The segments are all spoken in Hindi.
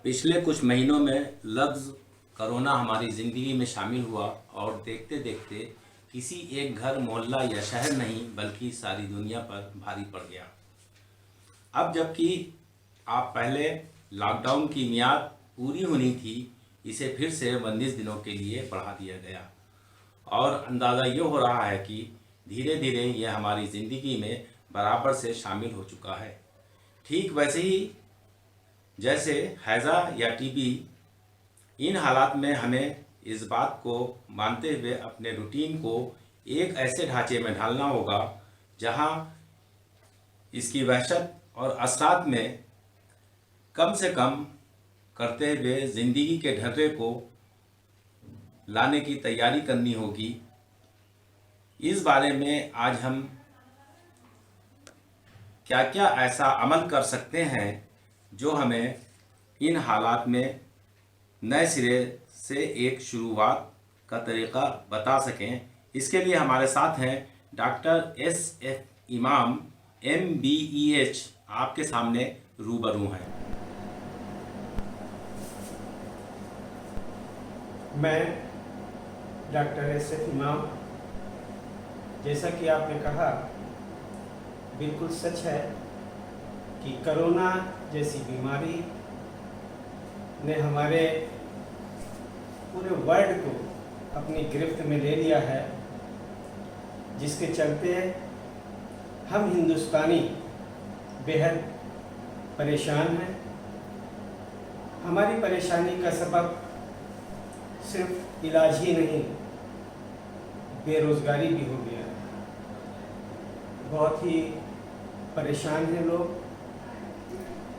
पिछले कुछ महीनों में लफ्ज़ कोरोना हमारी ज़िंदगी में शामिल हुआ और देखते देखते किसी एक घर, मोहल्ला या शहर नहीं बल्कि सारी दुनिया पर भारी पड़ गया। अब जबकि आप पहले लॉकडाउन की मियाद पूरी होनी थी, इसे फिर से 29 दिनों के लिए बढ़ा दिया गया और अंदाज़ा ये हो रहा है कि धीरे धीरे यह हमारी ज़िंदगी में बराबर से शामिल हो चुका है। ठीक वैसे ही जैसे हैज़ा या टीबी, इन हालात में हमें इस बात को मानते हुए अपने रूटीन को एक ऐसे ढांचे में ढालना होगा जहां इसकी वहशत और असरात में कम से कम करते हुए ज़िंदगी के ढर्रे को लाने की तैयारी करनी होगी। इस बारे में आज हम क्या क्या ऐसा अमल कर सकते हैं जो हमें इन हालात में नए सिरे से एक शुरुआत का तरीक़ा बता सकें। इसके लिए हमारे साथ हैं डॉक्टर SF इमाम MBEH, आपके सामने रूबरू हैं। मैं डॉक्टर SF इमाम, जैसा कि आपने कहा, बिल्कुल सच है कि कोरोना जैसी बीमारी ने हमारे पूरे वर्ल्ड को अपनी गिरफ्त में ले लिया है, जिसके चलते हम हिंदुस्तानी बेहद परेशान हैं। हमारी परेशानी का सबब सिर्फ इलाज ही नहीं, बेरोज़गारी भी हो गया है। बहुत ही परेशान हैं लोग।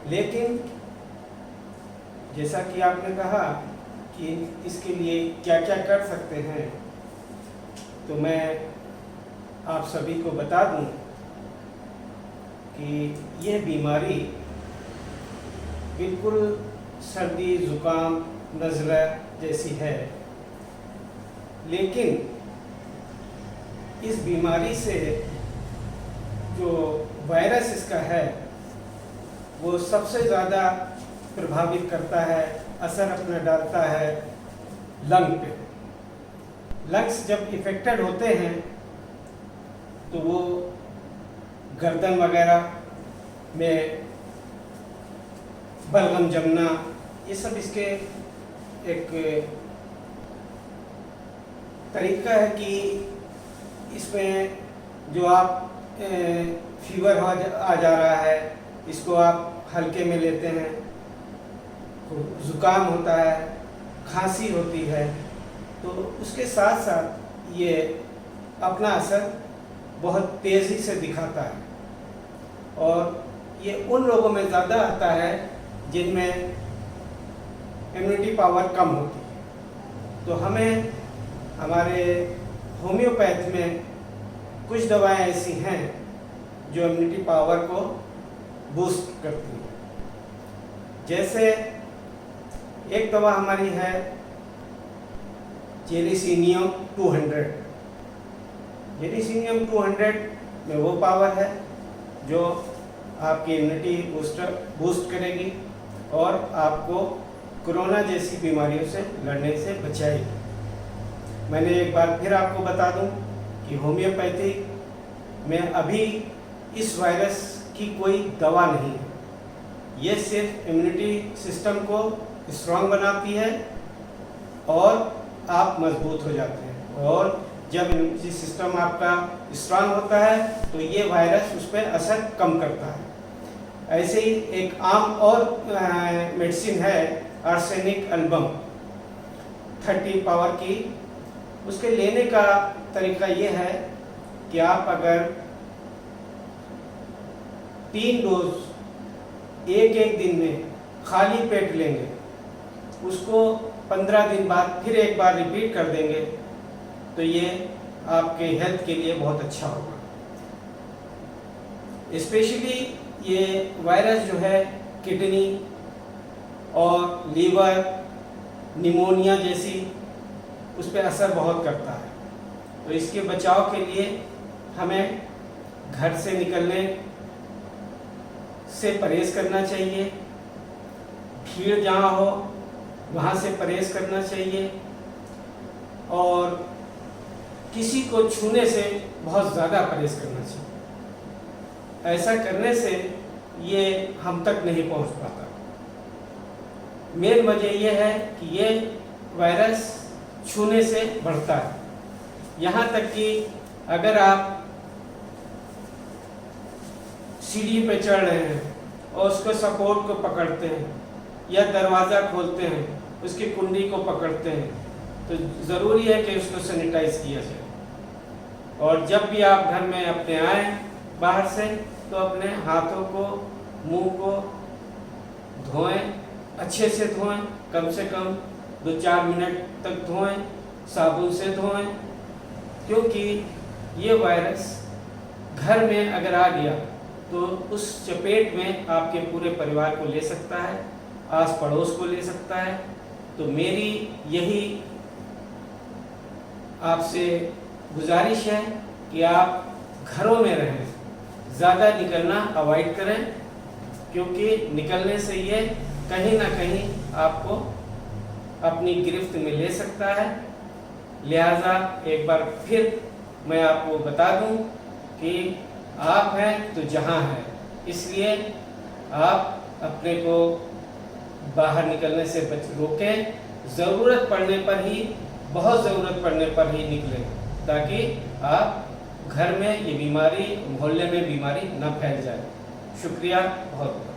लेकिन जैसा कि आपने कहा कि इसके लिए क्या क्या कर सकते हैं, तो मैं आप सभी को बता दूं कि यह बीमारी बिल्कुल सर्दी, ज़ुकाम, नज़ला जैसी है, लेकिन इस बीमारी से जो वायरस इसका है वो सबसे ज़्यादा प्रभावित करता है, असर अपना डालता है लंग पे। लंग्स जब इफ़ेक्टेड होते हैं तो वो गर्दन वगैरह में बलगम जमना, ये सब इसके एक तरीका है कि इसमें जो आप फीवर आ जा रहा है, इसको आप हल्के में लेते हैं, ज़ुकाम होता है, खांसी होती है, तो उसके साथ साथ ये अपना असर बहुत तेज़ी से दिखाता है और ये उन लोगों में ज़्यादा आता है जिनमें इम्यूनिटी पावर कम होती है। तो हमें हमारे होम्योपैथ में कुछ दवाएं ऐसी हैं जो इम्यूनिटी पावर को बूस्ट करती हैं। जैसे एक दवा हमारी है जेलिसिनियम 200। जेलिसिनियम 200 में वो पावर है जो आपकी इम्यूनिटी बूस्ट करेगी और आपको कोरोना जैसी बीमारियों से लड़ने से बचाएगी। मैंने एक बार फिर आपको बता दूं कि होम्योपैथी में अभी इस वायरस की कोई दवा नहीं है। ये सिर्फ इम्यूनिटी सिस्टम को स्ट्रॉन्ग बनाती है और आप मजबूत हो जाते हैं, और जब इम्यूनिटी सिस्टम आपका स्ट्रॉन्ग होता है तो ये वायरस उस पर असर कम करता है। ऐसे ही एक आम और मेडिसिन है आर्सेनिक एल्बम 30 पावर की। उसके लेने का तरीका ये है कि आप अगर 3 डोज एक दिन में खाली पेट लेंगे, उसको 15 दिन बाद फिर एक बार रिपीट कर देंगे, तो ये आपके हेल्थ के लिए बहुत अच्छा होगा। स्पेशली ये वायरस जो है किडनी और लीवर, निमोनिया जैसी उस पर असर बहुत करता है। तो इसके बचाव के लिए हमें घर से निकलने से परहेज़ करना चाहिए। भीड़ जहाँ हो वहाँ से परहेज करना चाहिए, और किसी को छूने से बहुत ज़्यादा परहेज करना चाहिए। ऐसा करने से ये हम तक नहीं पहुँच पाता। मेन वजह यह है कि ये वायरस छूने से बढ़ता है। यहाँ तक कि अगर आप सीढ़ी पे चढ़ रहे हैं और उसको सपोर्ट को पकड़ते हैं या दरवाज़ा खोलते हैं, उसकी कुंडी को पकड़ते हैं, तो ज़रूरी है कि उसको सैनिटाइज किया जाए। और जब भी आप घर में अपने आए बाहर से, तो अपने हाथों को, मुंह को धोएं, अच्छे से धोएं, कम से कम 2-4 मिनट तक धोएं, साबुन से धोएं, क्योंकि ये वायरस घर में अगर आ गया तो उस चपेट में आपके पूरे परिवार को ले सकता है, आस पड़ोस को ले सकता है। तो मेरी यही आपसे गुजारिश है कि आप घरों में रहें, ज़्यादा निकलना अवॉइड करें, क्योंकि निकलने से ये कहीं ना कहीं आपको अपनी गिरफ्त में ले सकता है। लिहाजा एक बार फिर मैं आपको बता दूं कि आप हैं तो जहां है, इसलिए आप अपने को बाहर निकलने से रोकें। ज़रूरत पड़ने पर ही, बहुत ज़रूरत पड़ने पर ही निकलें, ताकि आप घर में ये बीमारी, मोहल्ले में बीमारी न फैल जाए। शुक्रिया बहुत बहुत।